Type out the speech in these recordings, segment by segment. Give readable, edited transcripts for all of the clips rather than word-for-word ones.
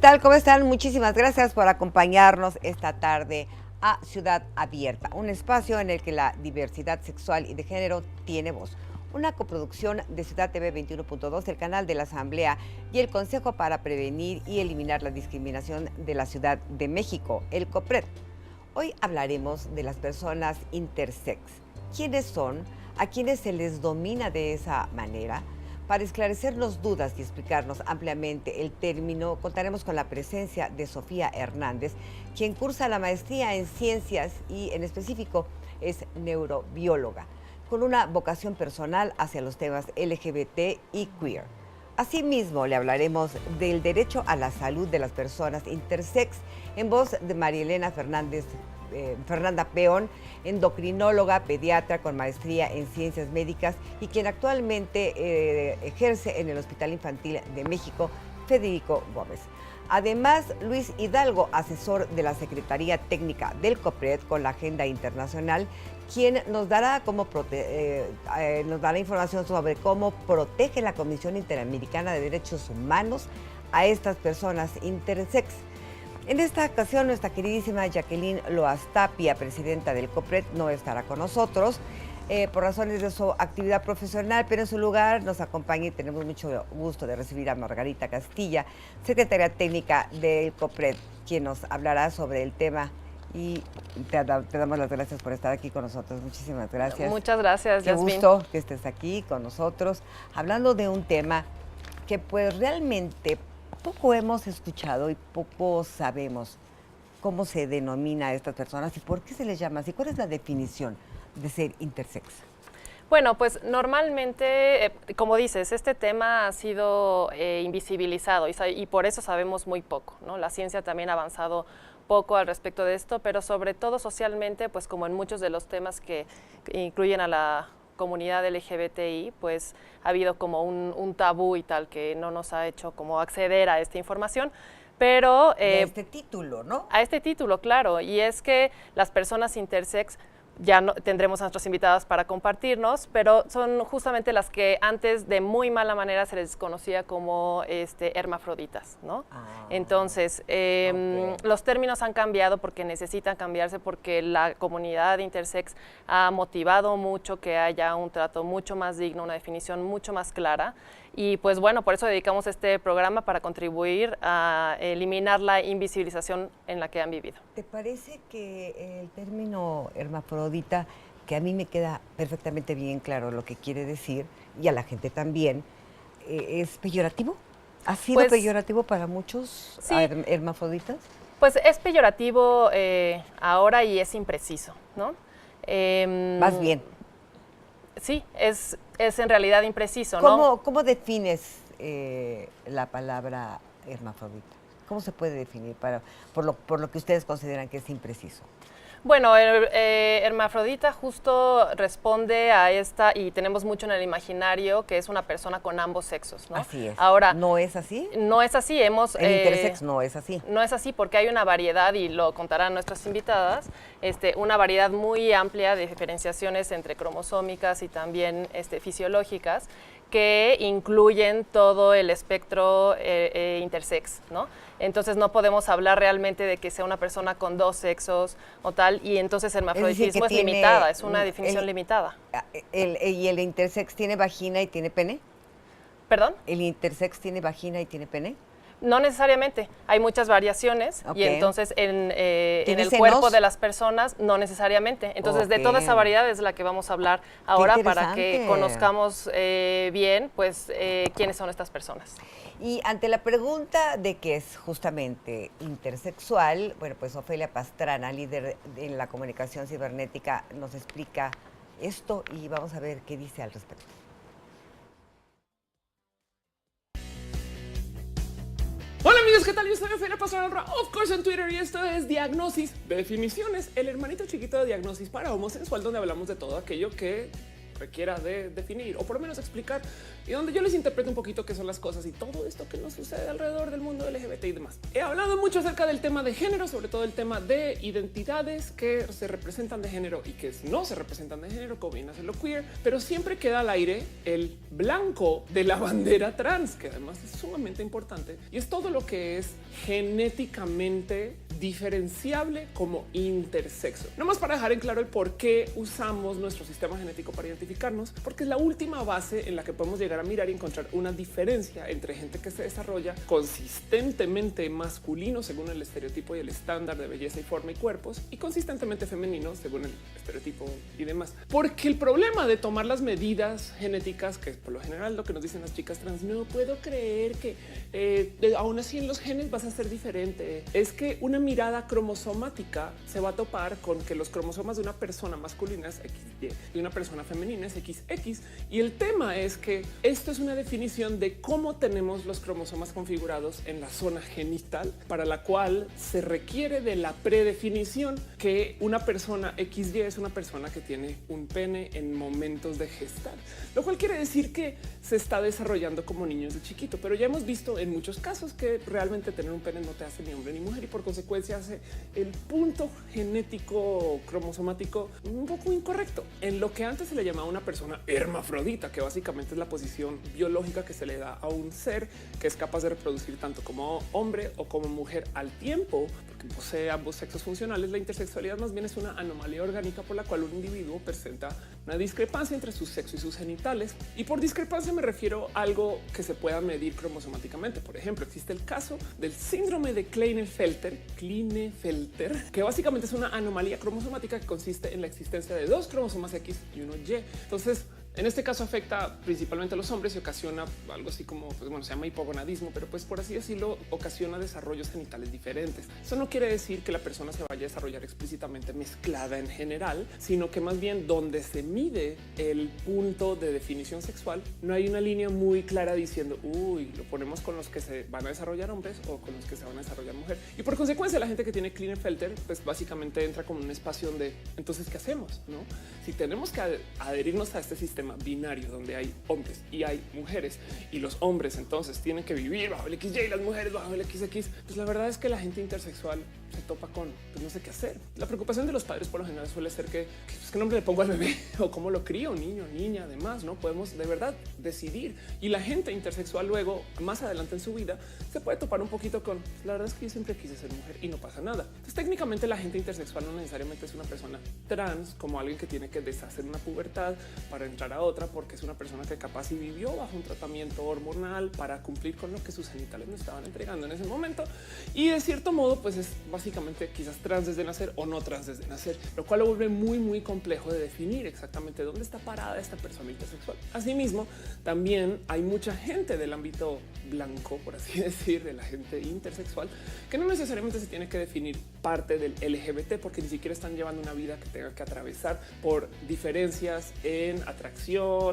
tal? ¿Cómo están? Muchísimas gracias por acompañarnos esta tarde a Ciudad Abierta, un espacio en el que la diversidad sexual y de género tiene voz. Una coproducción de Ciudad TV 21.2, el canal de la Asamblea y el Consejo para Prevenir y Eliminar la Discriminación de la Ciudad de México, el COPRED. Hoy hablaremos de las personas intersex. ¿Quiénes son? ¿A quiénes se les domina de esa manera? Para esclarecernos dudas y explicarnos ampliamente el término, contaremos con la presencia de Sofía Hernández, quien cursa la maestría en ciencias y en específico es neurobióloga, con una vocación personal hacia los temas LGBT y queer. Asimismo, le hablaremos del derecho a la salud de las personas intersex en voz de María Elena Fernanda Peón, endocrinóloga, pediatra con maestría en ciencias médicas y quien actualmente ejerce en el Hospital Infantil de México, Federico Gómez. Además, Luis Hidalgo, asesor de la Secretaría Técnica del COPRED con la Agenda Internacional, quien nos dará información sobre cómo protege la Comisión Interamericana de Derechos Humanos a estas personas intersex. En esta ocasión, nuestra queridísima Jacqueline Loaz Tapia, presidenta del COPRED, no estará con nosotros por razones de su actividad profesional, pero en su lugar nos acompaña y tenemos mucho gusto de recibir a Margarita Castilla, secretaria técnica del COPRED, quien nos hablará sobre el tema. Y te damos las gracias por estar aquí con nosotros. Muchísimas gracias. Muchas gracias, Yasmín. Qué gusto que estés aquí con nosotros, hablando de un tema que pues realmente poco hemos escuchado y poco sabemos cómo se denomina a estas personas y por qué se les llama así. ¿Cuál es la definición de ser intersex? Bueno, pues normalmente, como dices, este tema ha sido invisibilizado y por eso sabemos muy poco, ¿no? La ciencia también ha avanzado poco al respecto de esto, pero sobre todo socialmente, pues como en muchos de los temas que incluyen a la comunidad LGBTI, pues ha habido como un tabú y tal que no nos ha hecho como acceder a esta información. Pero a este título, ¿no? A este título, claro, y es que las personas intersex, ya no, tendremos a nuestras invitadas para compartirnos, pero son justamente las que antes de muy mala manera se les conocía como hermafroditas, ¿no? Entonces, los términos han cambiado porque necesitan cambiarse, porque la comunidad intersex ha motivado mucho que haya un trato mucho más digno, una definición mucho más clara. Y pues bueno, por eso dedicamos este programa para contribuir a eliminar la invisibilización en la que han vivido. ¿Te parece que el término hermafrodita, que a mí me queda perfectamente bien claro lo que quiere decir, y a la gente también, es peyorativo? ¿Ha sido peyorativo para muchos hermafroditas? Pues es peyorativo ahora y es impreciso, ¿no? Más bien. Sí, es en realidad impreciso, ¿no? ¿Cómo defines la palabra hermafrodita? ¿Cómo se puede definir por lo que ustedes consideran que es impreciso? Bueno, hermafrodita justo responde a esta, y tenemos mucho en el imaginario, que es una persona con ambos sexos, ¿no? Así es. Ahora, ¿no es así? No es así. El intersex no es así. No es así porque hay una variedad, y lo contarán nuestras invitadas, una variedad muy amplia de diferenciaciones entre cromosómicas y también fisiológicas, que incluyen todo el espectro intersex, ¿no? Entonces no podemos hablar realmente de que sea una persona con dos sexos o tal, y entonces el hermafroditismo es limitada, es una definición limitada. ¿Y el intersex tiene vagina y tiene pene? ¿Perdón? ¿El intersex tiene vagina y tiene pene? No necesariamente, hay muchas variaciones, y entonces en el cuerpo de las personas no necesariamente. Entonces de toda esa variedad es la que vamos a hablar ahora para que conozcamos bien pues quiénes son estas personas. Y ante la pregunta de que es justamente intersexual, bueno, pues Ofelia Pastrana, líder en la comunicación cibernética, nos explica esto y vamos a ver qué dice al respecto. Hola amigos, ¿qué tal? Yo soy Ofelia Pastrana, of course en Twitter, y esto es Diagnosis Definiciones, el hermanito chiquito de Diagnosis para homosexual, donde hablamos de todo aquello que requiera de definir o por lo menos explicar, y donde yo les interpreto un poquito qué son las cosas y todo esto que nos sucede alrededor del mundo LGBT y demás. He hablado mucho acerca del tema de género, sobre todo el tema de identidades que se representan de género y que no se representan de género, como viene a ser lo queer, pero siempre queda al aire el blanco de la bandera trans, que además es sumamente importante y es todo lo que es genéticamente diferenciable como intersexo. No más para dejar en claro el por qué usamos nuestro sistema genético para identificarnos, porque es la última base en la que podemos llegar a mirar y encontrar una diferencia entre gente que se desarrolla consistentemente masculino según el estereotipo y el estándar de belleza y forma y cuerpos, y consistentemente femenino según el estereotipo y demás. Porque el problema de tomar las medidas genéticas, que es por lo general lo que nos dicen las chicas trans, no puedo creer que aún así en los genes vas a ser diferente, es que una mirada cromosomática se va a topar con que los cromosomas de una persona masculina es XY y una persona femenina es XX. Y el tema es que esto es una definición de cómo tenemos los cromosomas configurados en la zona genital, para la cual se requiere de la predefinición que una persona XY es una persona que tiene un pene en momentos de gestar, lo cual quiere decir que se está desarrollando como niños de chiquito. Pero ya hemos visto en muchos casos que realmente tener un pene no te hace ni hombre ni mujer y por consecuencia hace el punto genético cromosomático un poco incorrecto en lo que antes se le llamaba una persona hermafrodita, que básicamente es la posición biológica que se le da a un ser que es capaz de reproducir tanto como hombre o como mujer al tiempo, porque posee ambos sexos funcionales. La intersexualidad más bien es una anomalía orgánica por la cual un individuo presenta una discrepancia entre su sexo y sus genitales, y por discrepancia me refiero a algo que se pueda medir cromosomáticamente. Por ejemplo, existe el caso del síndrome de Klinefelter, que básicamente es una anomalía cromosomática que consiste en la existencia de dos cromosomas X y uno Y. Entonces, en este caso afecta principalmente a los hombres y ocasiona algo así como, pues bueno, se llama hipogonadismo, pero pues por así decirlo, ocasiona desarrollos genitales diferentes. Eso no quiere decir que la persona se vaya a desarrollar explícitamente mezclada en general, sino que más bien donde se mide el punto de definición sexual, no hay una línea muy clara diciendo, uy, lo ponemos con los que se van a desarrollar hombres o con los que se van a desarrollar mujer. Y por consecuencia, la gente que tiene Klinefelter, pues básicamente entra como un espacio donde, entonces, ¿qué hacemos? ¿No? Si tenemos que adherirnos a este sistema binario donde hay hombres y hay mujeres y los hombres entonces tienen que vivir bajo el XY y las mujeres bajo el XX, pues la verdad es que la gente intersexual se topa con pues no sé qué hacer. La preocupación de los padres por lo general suele ser que pues, qué nombre le pongo al bebé o cómo lo crío, niño, niña. Además, no podemos de verdad decidir, y la gente intersexual luego más adelante en su vida se puede topar un poquito con la verdad es que yo siempre quise ser mujer y no pasa nada. Entonces técnicamente la gente intersexual no necesariamente es una persona trans, como alguien que tiene que deshacer una pubertad para entrar a otra, porque es una persona que capaz y vivió bajo un tratamiento hormonal para cumplir con lo que sus genitales no estaban entregando en ese momento, y de cierto modo pues es básicamente quizás trans desde nacer o no trans desde nacer, lo cual lo vuelve muy complejo de definir exactamente dónde está parada esta persona intersexual. Asimismo, también hay mucha gente del ámbito blanco, por así decir, de la gente intersexual, que no necesariamente se tiene que definir parte del LGBT, porque ni siquiera están llevando una vida que tenga que atravesar por diferencias en atracción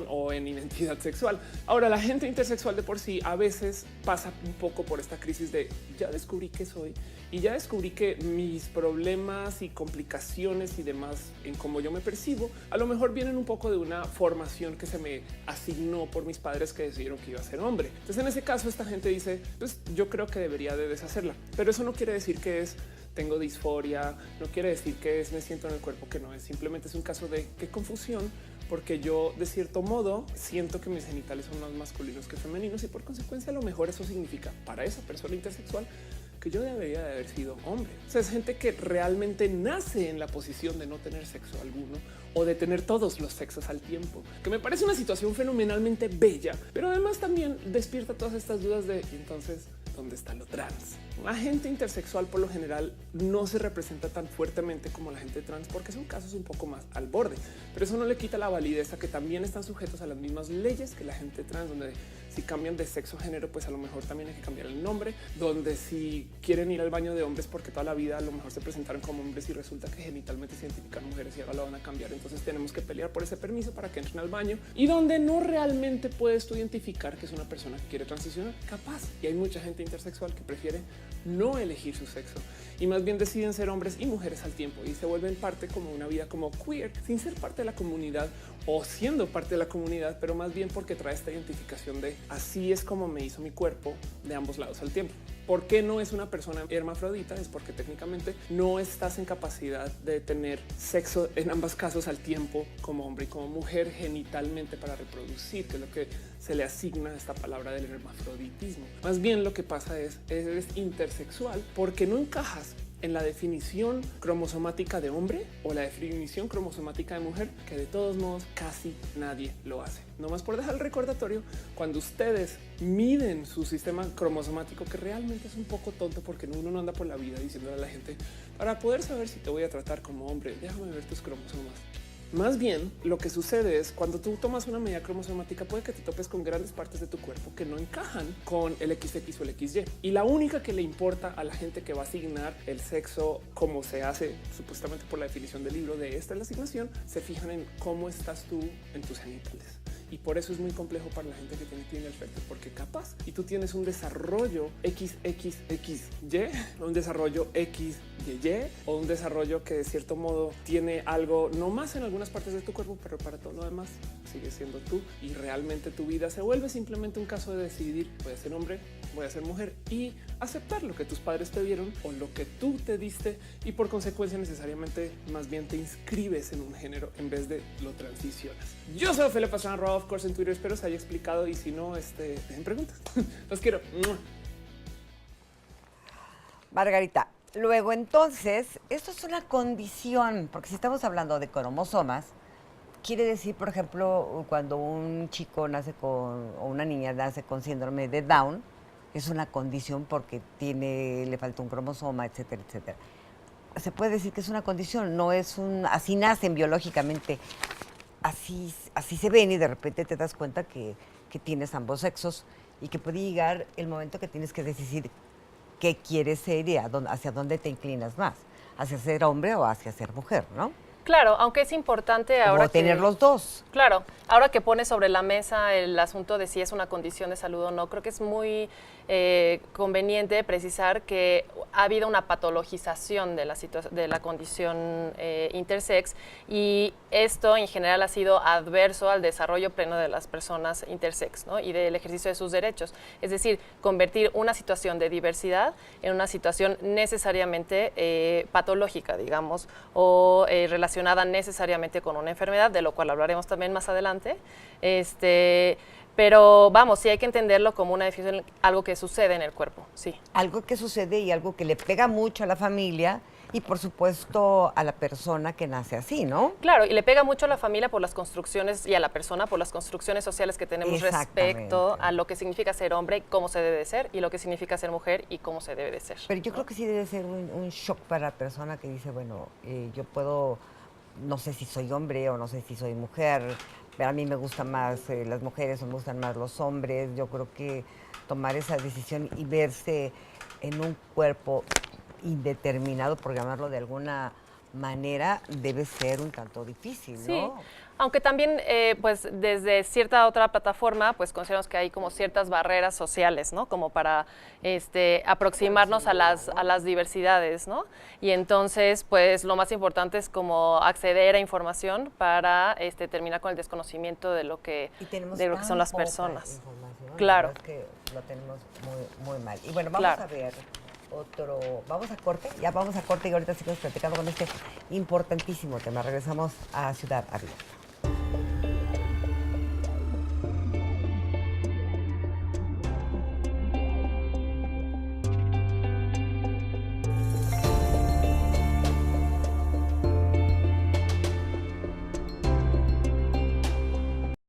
o en identidad sexual. Ahora, la gente intersexual de por sí a veces pasa un poco por esta crisis de ya descubrí qué soy y ya descubrí que mis problemas y complicaciones y demás en cómo yo me percibo a lo mejor vienen un poco de una formación que se me asignó por mis padres que decidieron que iba a ser hombre. Entonces, en ese caso, esta gente dice, pues yo creo que debería de deshacerla, pero eso no quiere decir que es tengo disforia, no quiere decir que es me siento en el cuerpo que no es, simplemente es un caso de qué confusión, porque yo de cierto modo siento que mis genitales son más masculinos que femeninos y por consecuencia a lo mejor eso significa para esa persona intersexual que yo debería de haber sido hombre. O sea, es gente que realmente nace en la posición de no tener sexo alguno o de tener todos los sexos al tiempo, que me parece una situación fenomenalmente bella, pero además también despierta todas estas dudas de entonces, ¿dónde está lo trans? La gente intersexual por lo general no se representa tan fuertemente como la gente trans porque son casos un poco más al borde, pero eso no le quita la validez a que también están sujetos a las mismas leyes que la gente trans, donde si cambian de sexo o género, pues a lo mejor también hay que cambiar el nombre, donde si quieren ir al baño de hombres porque toda la vida a lo mejor se presentaron como hombres y resulta que genitalmente se identifican mujeres y ahora lo van a cambiar, entonces tenemos que pelear por ese permiso para que entren al baño, y donde no realmente puedes tú identificar que es una persona que quiere transicionar, capaz, y hay mucha gente intersexual que prefiere no elegir su sexo y más bien deciden ser hombres y mujeres al tiempo y se vuelven parte como una vida como queer sin ser parte de la comunidad o siendo parte de la comunidad, pero más bien porque trae esta identificación de así es como me hizo mi cuerpo de ambos lados al tiempo. ¿Por qué no es una persona hermafrodita? Es porque técnicamente no estás en capacidad de tener sexo en ambos casos al tiempo, como hombre y como mujer, genitalmente para reproducir, que es lo que se le asigna a esta palabra del hermafroditismo. Más bien lo que pasa es eres intersexual porque no encajas en la definición cromosomática de hombre o la definición cromosomática de mujer, que de todos modos casi nadie lo hace. No más por dejar el recordatorio, cuando ustedes miden su sistema cromosomático, que realmente es un poco tonto porque uno no anda por la vida diciéndole a la gente, para poder saber si te voy a tratar como hombre, déjame ver tus cromosomas. Más bien, lo que sucede es cuando tú tomas una medida cromosomática, puede que te topes con grandes partes de tu cuerpo que no encajan con el XX o el XY. Y la única que le importa a la gente que va a asignar el sexo, como se hace supuestamente por la definición del libro de esta es la asignación, se fijan en cómo estás tú en tus genitales. Y por eso es muy complejo para la gente que tiene el efecto, porque capaz y tú tienes un desarrollo XXXY, un desarrollo XYY o un desarrollo que de cierto modo tiene algo no más en algunas partes de tu cuerpo, pero para todo lo demás sigue siendo tú y realmente tu vida se vuelve simplemente un caso de decidir voy a ser hombre, voy a ser mujer y aceptar lo que tus padres te dieron o lo que tú te diste y por consecuencia necesariamente más bien te inscribes en un género en vez de lo transicionas. Yo soy Ophelia Pastrana Roa, of course en Twitter, espero se haya explicado y si no, dejen preguntas. Los quiero. Margarita, luego entonces, esto es una condición, porque si estamos hablando de cromosomas, quiere decir, por ejemplo, cuando un chico nace con, o una niña nace con síndrome de Down, es una condición porque le falta un cromosoma, etcétera, etcétera. Se puede decir que es una condición, no es así nacen biológicamente, así se ven y de repente te das cuenta que tienes ambos sexos y que puede llegar el momento que tienes que decidir qué quieres ser y hacia dónde te inclinas más, hacia ser hombre o hacia ser mujer, ¿no? Claro, aunque es importante ahora tener los dos. Claro, ahora que pone sobre la mesa el asunto de si es una condición de salud o no, creo que es muy conveniente precisar que ha habido una patologización de la condición intersex y esto en general ha sido adverso al desarrollo pleno de las personas intersex, ¿no? Y del ejercicio de sus derechos. Es decir, convertir una situación de diversidad en una situación necesariamente patológica, digamos, o relacionada necesariamente con una enfermedad, de lo cual hablaremos también más adelante. Pero vamos, sí hay que entenderlo como una definición, algo que sucede en el cuerpo, sí. Algo que sucede y algo que le pega mucho a la familia y por supuesto a la persona que nace así, ¿no? Claro, y le pega mucho a la familia por las construcciones y a la persona por las construcciones sociales que tenemos respecto a lo que significa ser hombre y cómo se debe de ser, y lo que significa ser mujer y cómo se debe de ser. Pero yo creo que sí debe ser un shock para la persona que dice, bueno, yo puedo, no sé si soy hombre o no sé si soy mujer, pero a mí me gustan más las mujeres o me gustan más los hombres. Yo creo que tomar esa decisión y verse en un cuerpo indeterminado, por llamarlo de alguna manera, debe ser un tanto difícil, ¿no? Sí, aunque también, pues, desde cierta otra plataforma, pues, consideramos que hay como ciertas barreras sociales, ¿no? Como para aproximarnos a las diversidades, ¿no? Y entonces, pues, lo más importante es como acceder a información para terminar con el desconocimiento de lo que son las personas. Claro. Es que lo tenemos muy, muy mal. Y bueno, vamos a ver vamos a corte y ahorita seguimos platicando con este importantísimo tema. Regresamos a Ciudad Abierta.